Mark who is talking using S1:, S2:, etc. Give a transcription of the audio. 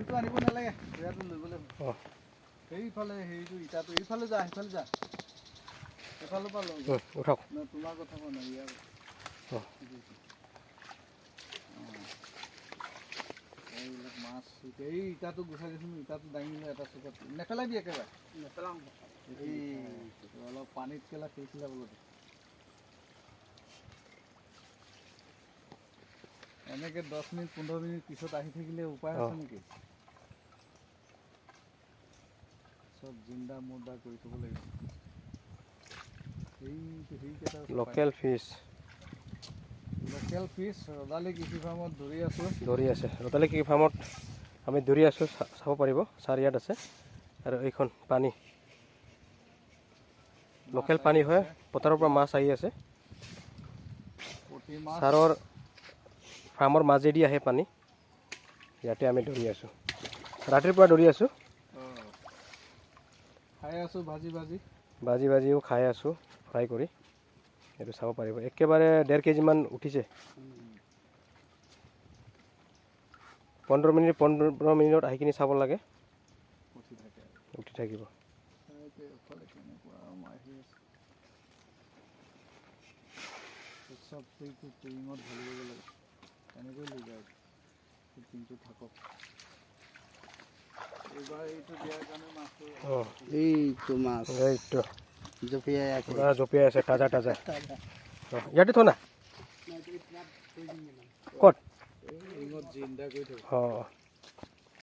S1: টিংটো আনিব নালাগে বেয়াটো লৈ গ'লে সেইফালে হেৰিটো ইটাটো এইফালে যা সেইফালে যা এইফালৰ পৰা লৈ
S2: উঠাওক
S1: তোমাৰ কথা কোৱা নাই ইয়াৰ এইবিলাক মাছ এই ইটাটো গুচাই দিছোঁ ইটাটো দাঙিলে এটা চুকত নেপেলাবি একেবাৰে নেপেলাম এই অলপ পানীত কেলা খেলিছিলে বোলো এনেকৈ 10 মিনিট 15 মিনিট পিছত আহি থাকিলে উপায় আছে নেকি সব জিন্দা মুৰ্দা কৰি থ'ব লাগিব
S2: লোকেল ফিছ
S1: ৰদালি কৃষি ফাৰ্মত
S2: দৌৰি আছে ৰদালি কৃষি ফাৰ্মত আমি দৌৰি আছোঁ চাব পাৰিব ছাৰ ইয়াত আছে আৰু এইখন পানী লোকেল পানী হয় পথাৰৰ পৰা মাছ আহি আছে ছাৰৰ ফাৰ্মৰ মাজেদি আহে পানী ইয়াতে আমি দৌৰি আছোঁ ৰাতিৰ পৰা দৌৰি আছোঁ
S1: খাই আছোঁ
S2: ভাজিও খাই আছোঁ ফ্ৰাই কৰি এইটো চাব পাৰিব একেবাৰে 1.5 কেজিমান উঠিছে 15 মিনিট আহি কিনি চাব লাগে উঠি থাকিব
S1: এইটো মাছ
S2: এইটো
S1: জঁপিয়াই
S2: জঁপিয়াই আছে তাজা ইয়াতে থোৱা না ক'ত
S1: জিন্দা কৰি থ'ব
S2: অঁ